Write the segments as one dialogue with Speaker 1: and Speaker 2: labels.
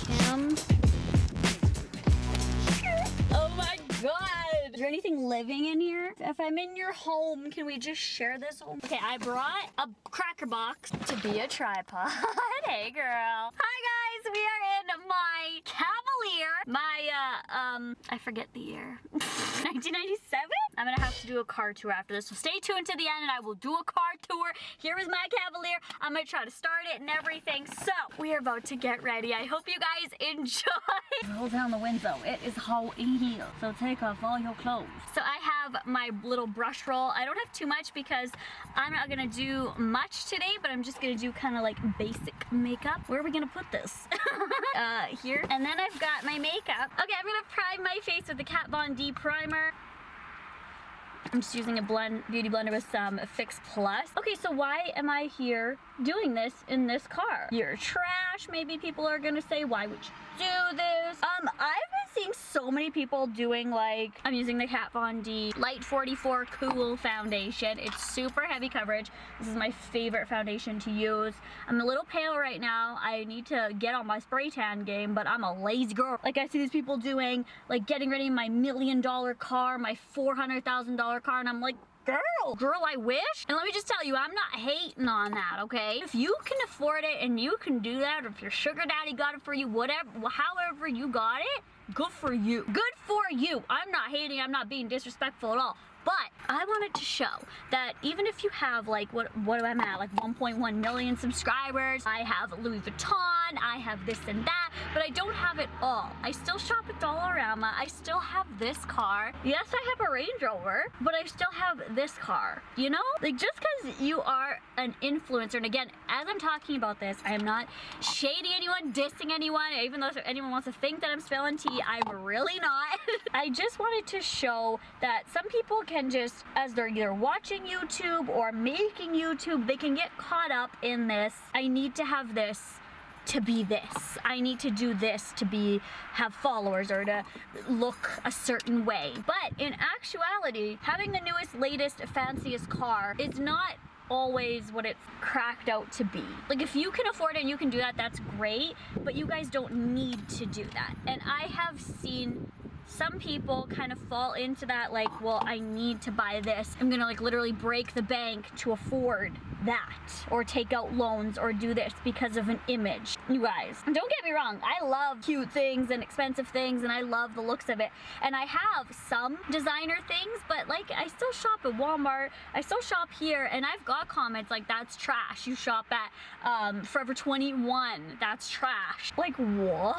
Speaker 1: Cam. Oh my god! Is there anything living in here? If I'm in your home, can we just share this home? Okay, I brought a cracker box to be a tripod. Hey girl. Hi guys, we are in my Cavalier. My, I forget the year. 1997? I'm gonna have to do a car tour after this, so stay tuned to the end and I will do a car tour. Here is my Cavalier. I'm gonna try to start it and everything. So, we are about to get ready. I hope you guys enjoy. Roll down the window. It is hot in here, so take off all your clothes. So I have my little brush roll. I don't have too much because I'm not gonna do much today, but I'm just gonna do kind of like basic makeup. Where are we gonna put this? Here. And then I've got my makeup. Okay, I'm gonna prime my face with the Kat Von D primer. I'm just using a beauty blender with some Fix Plus. Okay, so why am I here doing this in this car? You're trash, maybe people are gonna say. Why would you do this? I've been seeing so many people doing like, I'm using the Kat Von D Light 44 Cool Foundation. It's super heavy coverage. This is my favorite foundation to use. I'm a little pale right now. I need to get on my spray tan game, but I'm a lazy girl. Like I see these people doing, like getting ready in my $1 million car, my $400,000 car, and I'm like, girl, I wish. And let me just tell you, I'm not hating on that, okay? If you can afford it and you can do that, or if your sugar daddy got it for you, whatever, however you got it, good for you. Good for you. I'm not hating, I'm not being disrespectful at all. But I wanted to show that even if you have like, what am I at, like 1.1 million subscribers, I have Louis Vuitton, I have this and that, but I don't have it all. I still shop at Dollarama, I still have this car. Yes, I have a Range Rover, but I still have this car, you know? Like just because you are an influencer, and again, as I'm talking about this, I am not shading anyone, dissing anyone, even though if anyone wants to think that I'm spilling tea, I'm really not. I just wanted to show that some people can just, as they're either watching YouTube or making YouTube, they can get caught up in this. I need to have this to be this. I need to do this to have followers or to look a certain way. But in actuality, having the newest, latest, fanciest car is not always what it's cracked out to be. Like if you can afford it and you can do that, that's great, but you guys don't need to do that. And I have seen some people kind of fall into that, like, well, I need to buy this. I'm gonna like literally break the bank to afford that, or take out loans, or do this because of an image. You guys, don't get me wrong, I love cute things and expensive things, and I love the looks of it. And I have some designer things, but like I still shop at Walmart, I still shop here, and I've got comments like, that's trash. You shop at Forever 21, that's trash. Like, what?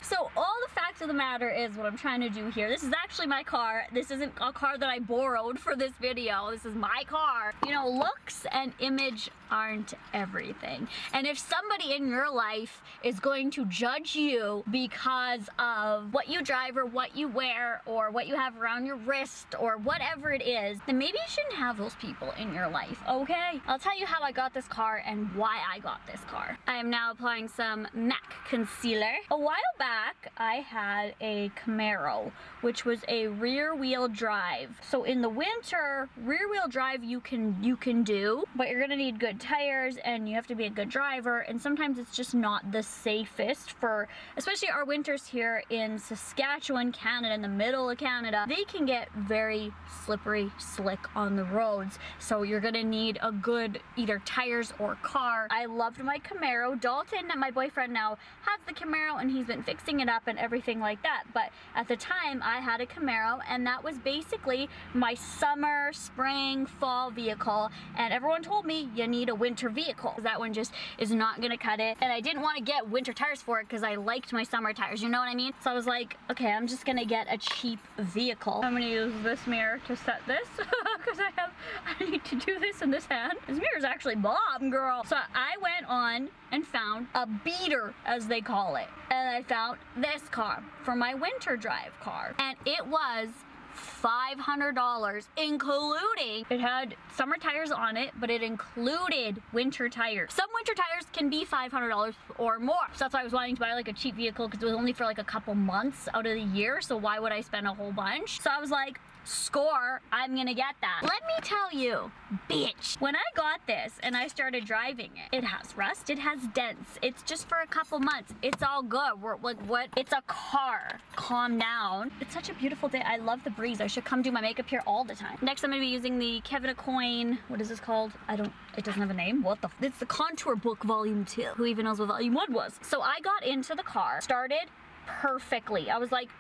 Speaker 1: So all the facts of the matter is what I'm trying to do here. This is actually my car. This isn't a car that I borrowed for this video. This is my car. You know, looks and image aren't everything. And if somebody in your life is going to judge you because of what you drive or what you wear or what you have around your wrist or whatever it is, then maybe you shouldn't have those people in your life, okay? I'll tell you how I got this car and why I got this car. I am now applying some MAC concealer. A while back, I had a Camaro, which was a rear wheel drive. So in the winter, rear wheel drive you can do, but you're gonna need good tires and you have to be a good driver, and sometimes it's just not the safest for, especially our winters here in Saskatchewan, Canada, in the middle of Canada. They can get very slippery, slick on the roads. So you're gonna need a good either tires or car. I loved my Camaro. Dalton, my boyfriend now, has the Camaro and he's been fixing it up and everything like that. But at the time I had a Camaro, and that was basically my summer, spring, fall vehicle. And everyone told me you need a winter vehicle. That one just is not gonna cut it. And I didn't want to get winter tires for it because I liked my summer tires, you know what I mean? So I was like, okay, I'm just gonna get a cheap vehicle. I'm gonna use this mirror to set this because I need to do this in this hand. This mirror is actually bomb, girl. So I went on and found a beater, as they call it. And I found this car for my winter drive car. And it was $500, including, it had summer tires on it, but it included winter tires. Some winter tires can be $500 or more. So that's why I was wanting to buy like a cheap vehicle, because it was only for like a couple months out of the year. So why would I spend a whole bunch? So I was like, score, I'm gonna get that. Let me tell you, bitch, when I got this and I started driving it, it has rust, it has dents, it's just for a couple months, it's all good. We're like, what? It's a car. Calm down. It's such a beautiful day. I love the breeze. I should come do my makeup here all the time. Next, I'm gonna be using the Kevin Coin. What is this called? It doesn't have a name. What the it's the Contour Book Volume 2. Who even knows what Volume 1 was? So I got into the car, started perfectly. I was like,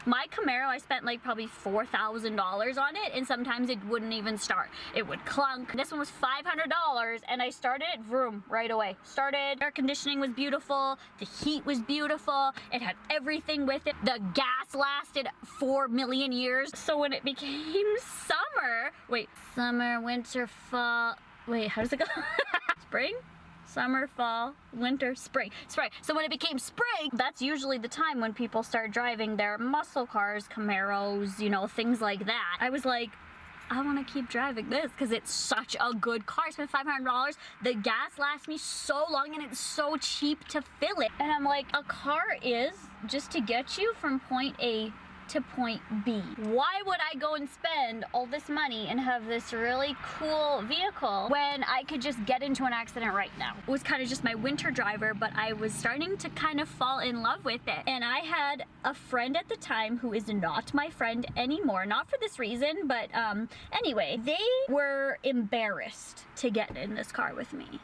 Speaker 1: my Camaro, I spent like probably $4,000 on it, and sometimes it wouldn't even start. It would clunk. This one was $500, and I started it, vroom, right away. Started, air conditioning was beautiful, the heat was beautiful, it had everything with it. The gas lasted 4 million years. So when it became summer, winter, fall, how does it go? Spring? Summer, fall, winter, spring. So when it became spring, that's usually the time when people start driving their muscle cars, Camaros, you know, things like that. I was like, I want to keep driving this because it's such a good car. I spent $500. The gas lasts me so long, and it's so cheap to fill it. And I'm like, a car is just to get you from point A to point B. Why would I go and spend all this money and have this really cool vehicle when I could just get into an accident right now? It was kind of just my winter driver, but I was starting to kind of fall in love with it. And I had a friend at the time who is not my friend anymore. Not for this reason, but anyway, they were embarrassed to get in this car with me.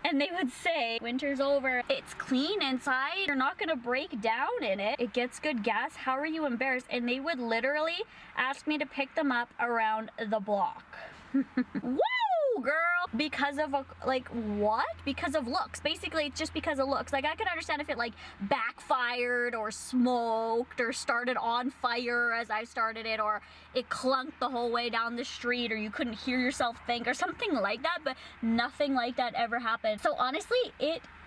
Speaker 1: And they would say, winter's over, it's clean inside, you're not gonna break down in it, it gets good gas, how are you embarrassed? And they would literally ask me to pick them up around the block. Whoa, girl! Because of, what? Because of looks. Basically, it's just because of looks. Like, I could understand if it, like, backfired or smoked or started on fire as I started it, or it clunked the whole way down the street, or you couldn't hear yourself think, or something like that, but nothing like that ever happened. So, honestly,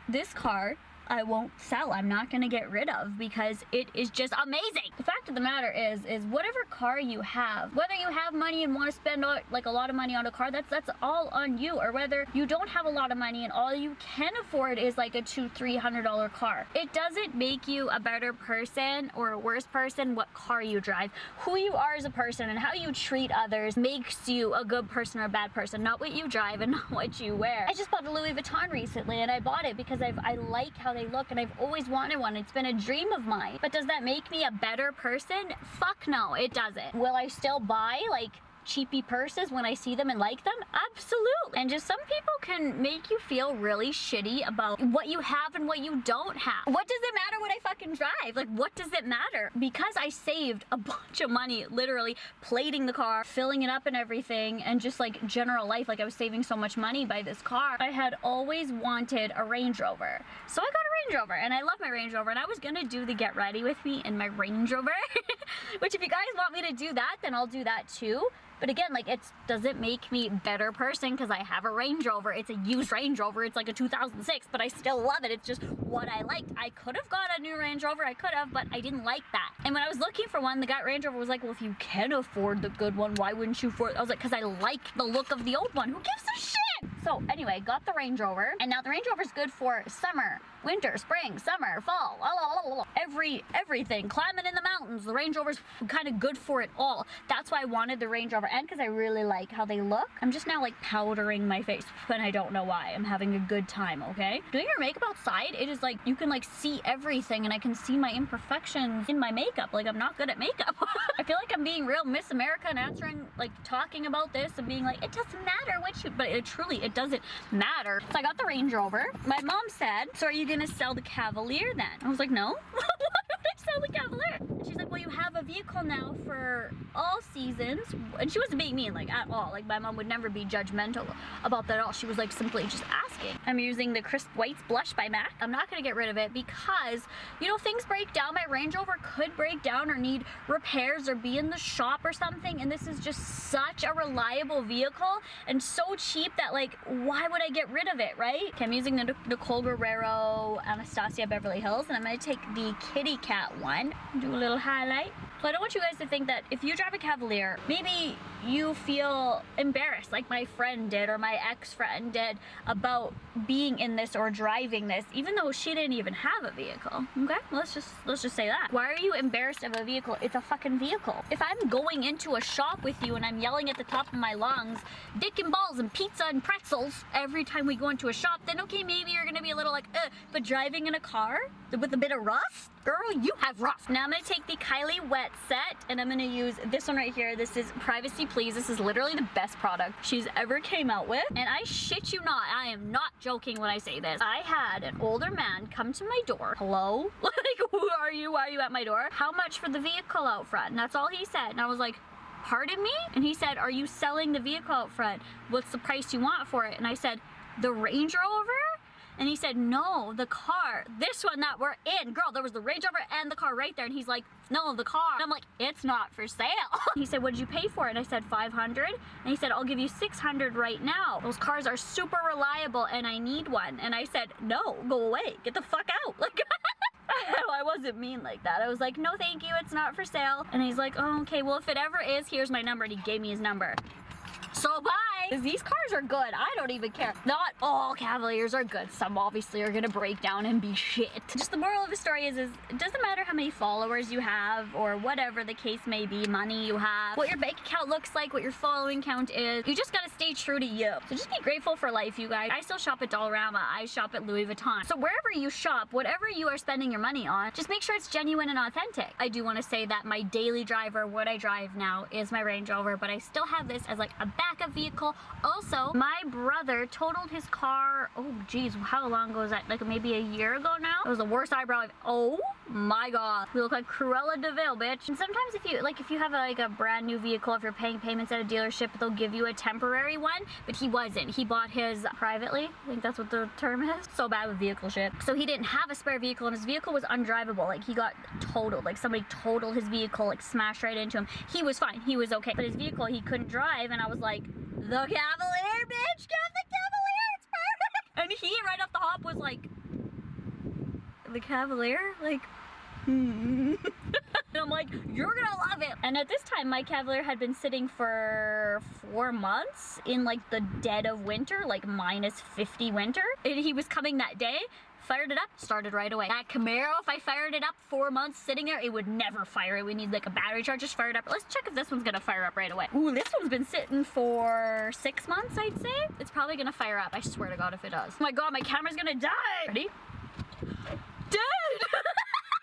Speaker 1: this car, I won't sell. I'm not gonna get rid of, because it is just amazing. The fact of the matter is whatever car you have, whether you have money and want to spend like a lot of money on a car, that's all on you. Or whether you don't have a lot of money and all you can afford is like a $200-300 car. It doesn't make you a better person or a worse person what car you drive. Who you are as a person and how you treat others makes you a good person or a bad person, not what you drive and not what you wear. I just bought a Louis Vuitton recently, and I bought it because I like how they look, and I've always wanted one. It's been a dream of mine. But does that make me a better person? Fuck no, it doesn't. Will I still buy like cheapy purses when I see them and like them? Absolutely. And just some people can make you feel really shitty about what you have and what you don't have. What does it matter what I fucking drive? Like, what does it matter? Because I saved a bunch of money, literally plating the car, filling it up and everything, and just like general life, like I was saving so much money by this car. I had always wanted a Range Rover. So I got a Range Rover, and I love my Range Rover, and I was gonna do the get ready with me in my Range Rover, which if you guys want me to do that, then I'll do that too. But again, like, it doesn't make me a better person because I have a Range Rover. It's a used Range Rover. It's like a 2006, but I still love it. It's just what I liked. I could have got a new Range Rover. I could have, but I didn't like that. And when I was looking for one, the guy at Range Rover was like, well, if you can afford the good one, why wouldn't you afford it? I was like, because I like the look of the old one. Who gives a shit? So anyway, got the Range Rover, and now the Range Rover is good for summer, winter, spring, summer, fall, everything. Climbing in the mountains, the Range Rover's kind of good for it all. That's why I wanted the Range Rover, and because I really like how they look. I'm just now like powdering my face, and I don't know why. I'm having a good time, okay? Doing your makeup outside, it is like, you can like see everything, and I can see my imperfections in my makeup. Like, I'm not good at makeup. I feel like I'm being real Miss America and answering, like, talking about this and being like, it doesn't matter what you, but it doesn't matter. So I got the Range Rover. My mom said, so are you gonna sell the Cavalier then? I was like, no. Why would I sell the Cavalier? And she's like, well, you have a vehicle now for all seasons. And she wasn't being mean, like, at all. Like, my mom would never be judgmental about that at all. She was like simply just asking. I'm using the Crisp Whites blush by MAC. I'm not gonna get rid of it because, you know, things break down. My Range Rover could break down or need repairs or be in the shop or something, and this is just such a reliable vehicle and so cheap that, like, why would I get rid of it, right? Okay, I'm using the Nicole Guerrero Anastasia Beverly Hills, and I'm gonna take the kitty cat one, do a little highlight. So I don't want you guys to think that if you drive a Cavalier, maybe you feel embarrassed like my friend did or my ex-friend did about being in this or driving this, even though she didn't even have a vehicle. Okay, let's just say that. Why are you embarrassed of a vehicle? It's a fucking vehicle. If I'm going into a shop with you and I'm yelling at the top of my lungs, dick and balls and pizza and pretzels every time we go into a shop, then okay, maybe you're gonna be a little like, but driving in a car with a bit of rust? Girl, you have rust. Now I'm gonna take the Kylie wet set and I'm gonna use this one right here. This is Privacy Please. This is literally the best product she's ever came out with. And I shit you not, I am not joking when I say this. I had an older man come to my door. Hello? Like, who are you? Why are you at my door? How much for the vehicle out front? And that's all he said. And I was like, pardon me? And he said, are you selling the vehicle out front? What's the price you want for it? And I said, the Range Rover? And he said, no, the car, this one that we're in. Girl, there was the Range Rover and the car right there. And he's like, no, the car. And I'm like, it's not for sale. He said, what did you pay for it? And I said, 500. And he said, I'll give you 600 right now. Those cars are super reliable and I need one. And I said, no, go away. Get the fuck out. Like, I wasn't mean like that. I was like, no, thank you. It's not for sale. And he's like, oh, okay, well, if it ever is, here's my number. And he gave me his number. So bye. These cars are good. I don't even care. Not all Cavaliers are good. Some obviously are gonna break down and be shit. Just the moral of the story is it doesn't matter how many followers you have or whatever the case may be, money you have, what your bank account looks like, what your following count is. You just gotta stay true to you. So just be grateful for life, you guys. I still shop at Dollarama. I shop at Louis Vuitton. So wherever you shop, whatever you are spending your money on, just make sure it's genuine and authentic. I do want to say that my daily driver, what I drive now, is my Range Rover, but I still have this as like a backup vehicle. Also, my brother totaled his car, oh geez, how long ago was that? Like maybe a year ago now? It was the worst eyebrow oh my god. We look like Cruella de Vil, bitch. And sometimes if you have a brand new vehicle, if you're paying payments at a dealership, they'll give you a temporary one, but he wasn't. He bought his privately. I think that's what the term is. So bad with vehicle shit. So he didn't have a spare vehicle and his vehicle was undrivable. Like he got totaled. Like somebody totaled his vehicle, like smashed right into him. He was fine. He was okay. But his vehicle, he couldn't drive and I was like, the Cavalier, bitch! Get the Cavalier! It's perfect! And he, right off the hop, was like, the Cavalier? Like, And I'm like, you're gonna love it! And at this time, my Cavalier had been sitting for 4 months in like the dead of winter, like -50 winter. And he was coming that day. Fired it up, started right away. That Camaro, if I fired it up 4 months sitting there, it would never fire. It would need like a battery charge, just fire it up. Let's check if this one's gonna fire up right away. Ooh, this one's been sitting for 6 months, I'd say. It's probably gonna fire up. I swear to God if it does. Oh my God, my camera's gonna die. Ready? Dead!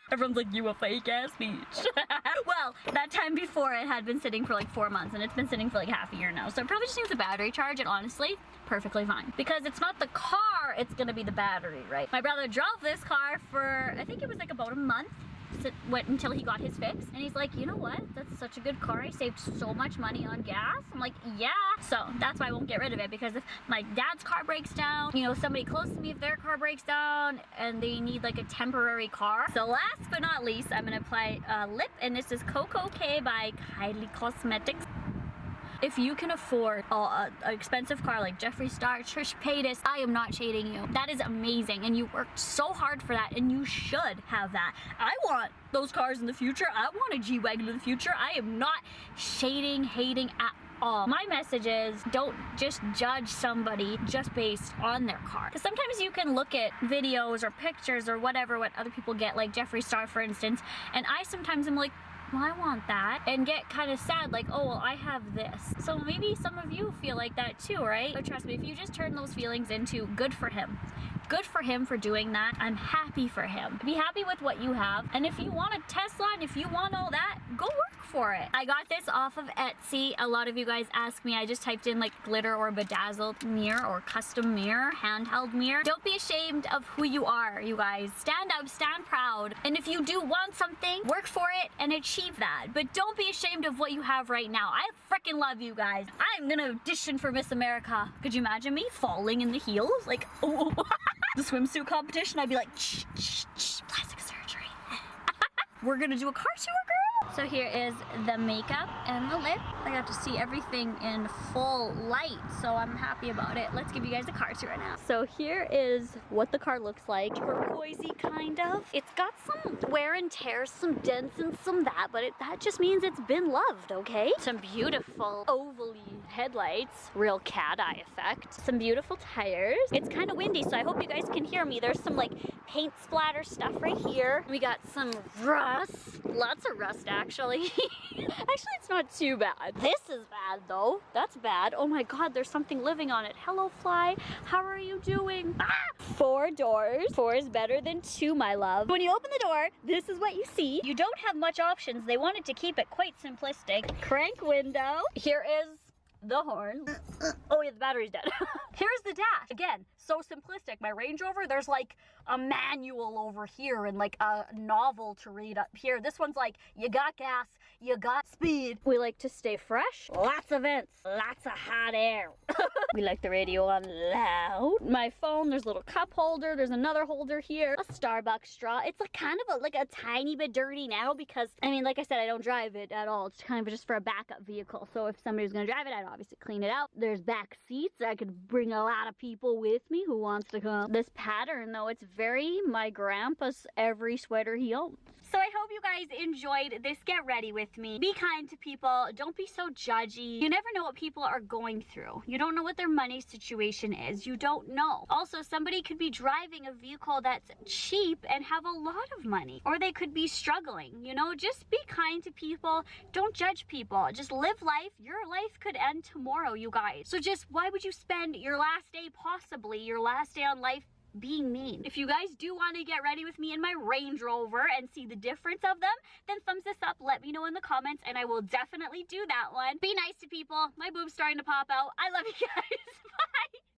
Speaker 1: Everyone's like, you a fake ass bitch. Well, that time before it had been sitting for like 4 months and it's been sitting for like half a year now. So it probably just needs a battery charge and honestly, perfectly fine. Because it's not the car, it's gonna be the battery, right? My brother drove this car for, I think it was like about a month. Went until he got his fix and he's like, you know what, that's such a good car, I saved so much money on gas. I'm like, yeah. So that's why I won't get rid of it, because if my dad's car breaks down, you know, somebody close to me, if their car breaks down and they need like a temporary car. So last but not least, I'm gonna apply lip, and this is Coco K by Kylie Cosmetics. If you can afford an expensive car like Jeffree Star, Trish Paytas, I am not shading you. That is amazing and you worked so hard for that and you should have that. I want those cars in the future. I want a G-Wagon in the future. I am not shading, hating at all. My message is don't just judge somebody just based on their car. Because sometimes you can look at videos or pictures or whatever, what other people get, like Jeffree Star for instance, and I sometimes am like, well, I want that, and get kind of sad like, oh, well, I have this. So maybe some of you feel like that too, right? But trust me, if you just turn those feelings into good for him. Good for him for doing that. I'm happy for him. Be happy with what you have. And if you want a Tesla and if you want all that, go work for it. I got this off of Etsy. A lot of you guys ask me, I just typed in like glitter or bedazzled mirror or custom mirror, handheld mirror. Don't be ashamed of who you are, you guys. Stand up, stand proud. And if you do want something, work for it and achieve that. But don't be ashamed of what you have right now. I freaking love you guys. I'm gonna audition for Miss America. Could you imagine me falling in the heels? Like, oh. The swimsuit competition, I'd be like, shh, shh, shh, plastic surgery. We're gonna do a car tour, girl. So here is the makeup and the lip. I got to see everything in full light, so I'm happy about it. Let's give you guys a car tour now. So here is what the car looks like. Turquoisey, kind of. It's got some wear and tear, some dents and some that, but that just means it's been loved, okay? Some beautiful ovally headlights, real cat eye effect. Some beautiful tires. It's kind of windy, so I hope you guys can hear me. There's some like paint splatter stuff right here. We got some rust. Lots of rust, actually. Actually, it's not too bad. This is bad, though. That's bad. Oh my God, there's something living on it. Hello, fly. How are you doing? Ah! 4 doors. 4 is better than 2, my love. When you open the door, this is what you see. You don't have much options. They wanted to keep it quite simplistic. Crank window. Here is the horn. Oh yeah, the battery's dead. Here's the dash. Again, so simplistic. My Range Rover, there's like a manual over here and like a novel to read up here. This one's like, you got gas, you got speed. We like to stay fresh. Lots of vents, lots of hot air. We like the radio on loud. My phone, there's a little cup holder. There's another holder here. A Starbucks straw. It's like kind of like a tiny bit dirty now because, I mean, like I said, I don't drive it at all. It's kind of just for a backup vehicle. So if somebody's gonna drive it, I'd obviously clean it out. There's back seats. I could bring a lot of people with me who wants to come. This pattern though, it's very my grandpa's every sweater he owns. So I hope you guys enjoyed this get ready with me. Be kind to people. Don't be so judgy. You never know what people are going through. You don't know what their money situation is. You don't know. Also, somebody could be driving a vehicle that's cheap and have a lot of money. Or they could be struggling. You know, just be kind to people. Don't judge people. Just live life. Your life could end tomorrow, you guys. So just, why would you spend your last day, possibly your last day on life, being mean? If you guys do want to get ready with me in my Range Rover and see the difference of them, then thumbs this up, let me know in the comments, and I will definitely do that one. Be nice to people. My boob's starting to pop out. I love you guys. Bye.